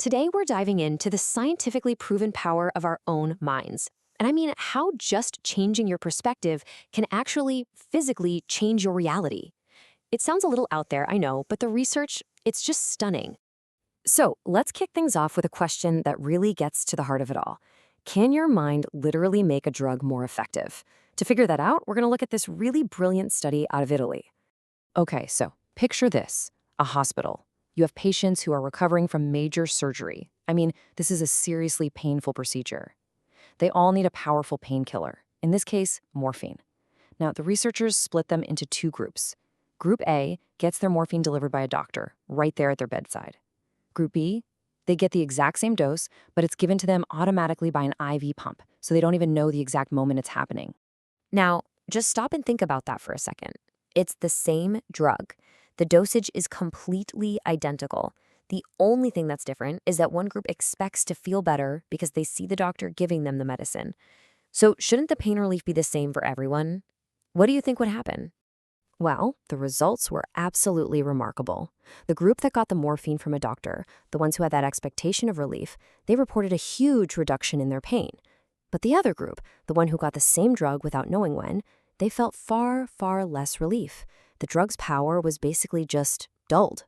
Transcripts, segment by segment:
Today, we're diving into the scientifically proven power of our own minds. And I mean, how just changing your perspective can actually physically change your reality. It sounds a little out there, I know, but the research, it's just stunning. So let's kick things off with a question that really gets to the heart of it all. Can your mind literally make a drug more effective? To figure that out, we're going to look at this really brilliant study out of Italy. Okay, so picture this, a hospital. You have patients who are recovering from major surgery. I mean, this is a seriously painful procedure. They all need a powerful painkiller, in this case, morphine. Now, the researchers split them into two groups. Group A gets their morphine delivered by a doctor, right there at their bedside. Group B, they get the exact same dose, but it's given to them automatically by an IV pump, so they don't even know the exact moment it's happening. Now, just stop and think about that for a second. It's the same drug. The dosage is completely identical. The only thing that's different is that one group expects to feel better because they see the doctor giving them the medicine. So shouldn't the pain relief be the same for everyone? What do you think would happen? Well, the results were absolutely remarkable. The group that got the morphine from a doctor, the ones who had that expectation of relief, they reported a huge reduction in their pain. But the other group, the one who got the same drug without knowing when, they felt far, far less relief. The drug's power was basically just dulled.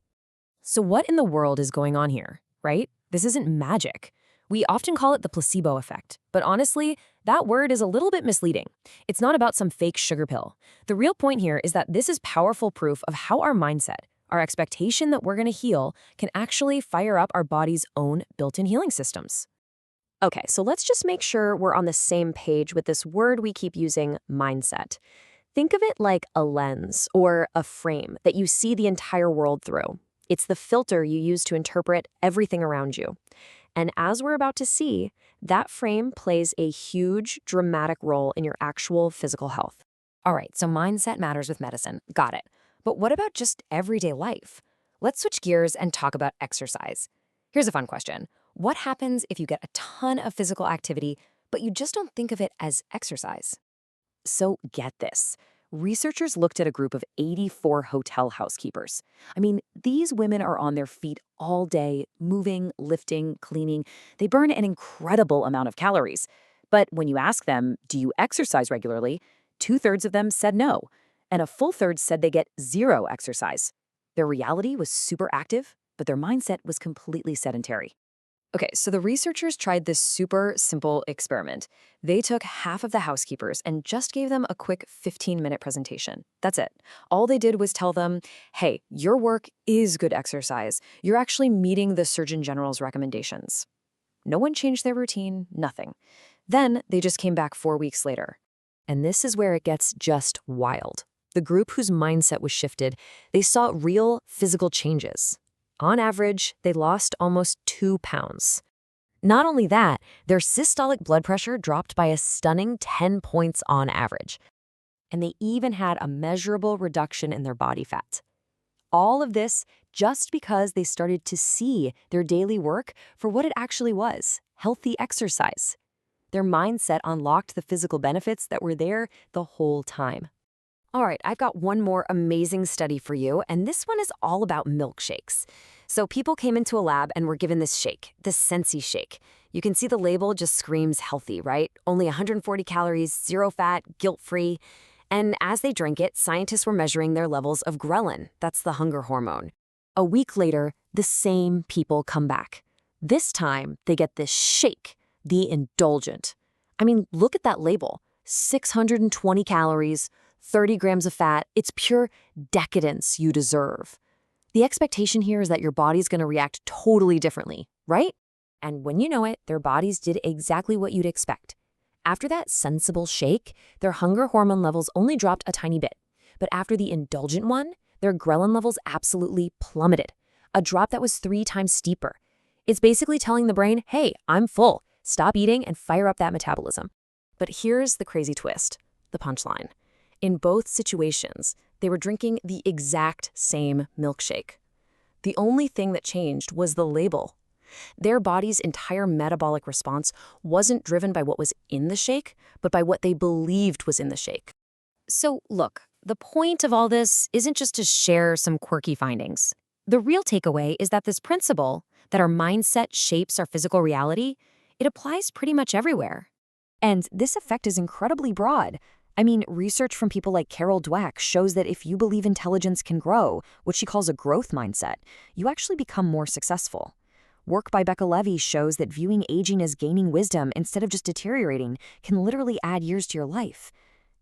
So what in the world is going on here, right? This isn't magic. We often call it the placebo effect, but honestly, that word is a little bit misleading. It's not about some fake sugar pill. The real point here is that this is powerful proof of how our mindset, our expectation that we're going to heal, can actually fire up our body's own built-in healing systems. Okay, so let's just make sure we're on the same page with this word we keep using, mindset. Think of it like a lens or a frame that you see the entire world through. It's the filter you use to interpret everything around you. And as we're about to see, that frame plays a huge, dramatic role in your actual physical health. All right, so mindset matters with medicine. Got it. But what about just everyday life? Let's switch gears and talk about exercise. Here's a fun question. What happens if you get a ton of physical activity, but you just don't think of it as exercise? So get this. Researchers looked at a group of 84 hotel housekeepers. I mean, these women are on their feet all day, moving, lifting, cleaning. They burn an incredible amount of calories. But when you ask them, do you exercise regularly? 2/3 of them said no, and a full third said they get zero exercise. Their reality was super active, but their mindset was completely sedentary. Okay, so the researchers tried this super simple experiment. They took half of the housekeepers and just gave them a quick 15-minute presentation. That's it. All they did was tell them, hey, your work is good exercise. You're actually meeting the Surgeon General's recommendations. No one changed their routine, nothing. Then they just came back 4 weeks later. And this is where it gets just wild. The group whose mindset was shifted, they saw real physical changes. On average, they lost almost 2 pounds. Not only that, their systolic blood pressure dropped by a stunning 10 points on average. And they even had a measurable reduction in their body fat. All of this just because they started to see their daily work for what it actually was, healthy exercise. Their mindset unlocked the physical benefits that were there the whole time. All right, I've got one more amazing study for you, and this one is all about milkshakes. So people came into a lab and were given this shake, the Sensi shake. You can see the label just screams healthy, right? Only 140 calories, zero fat, guilt-free. And as they drank it, scientists were measuring their levels of ghrelin. That's the hunger hormone. A week later, the same people come back. This time, they get this shake, the indulgent. I mean, look at that label. 620 calories, 30 grams of fat. It's pure decadence you deserve. The expectation here is that your body's going to react totally differently, right? And when you know it, their bodies did exactly what you'd expect. After that sensible shake, their hunger hormone levels only dropped a tiny bit. But after the indulgent one, their ghrelin levels absolutely plummeted, a drop that was 3 times steeper. It's basically telling the brain, hey, I'm full. Stop eating and fire up that metabolism. But here's the crazy twist, the punchline. In both situations, they were drinking the exact same milkshake. The only thing that changed was the label. Their body's entire metabolic response wasn't driven by what was in the shake, but by what they believed was in the shake. So look, the point of all this isn't just to share some quirky findings. The real takeaway is that this principle, that our mindset shapes our physical reality, it applies pretty much everywhere. And this effect is incredibly broad. I mean, research from people like Carol Dweck shows that if you believe intelligence can grow, what she calls a growth mindset, you actually become more successful. Work by Becca Levy shows that viewing aging as gaining wisdom instead of just deteriorating can literally add years to your life.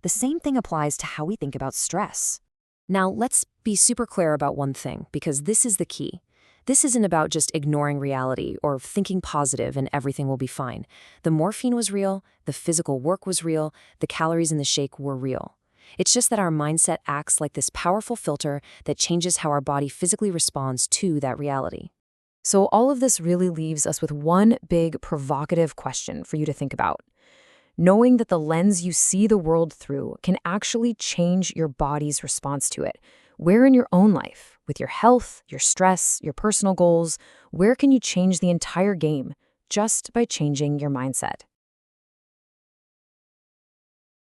The same thing applies to how we think about stress. Now, let's be super clear about one thing, because this is the key. This isn't about just ignoring reality or thinking positive and everything will be fine. The morphine was real, the physical work was real, the calories in the shake were real. It's just that our mindset acts like this powerful filter that changes how our body physically responds to that reality. So all of this really leaves us with one big provocative question for you to think about. Knowing that the lens you see the world through can actually change your body's response to it. Where in your own life, with your health, your stress, your personal goals, where can you change the entire game just by changing your mindset?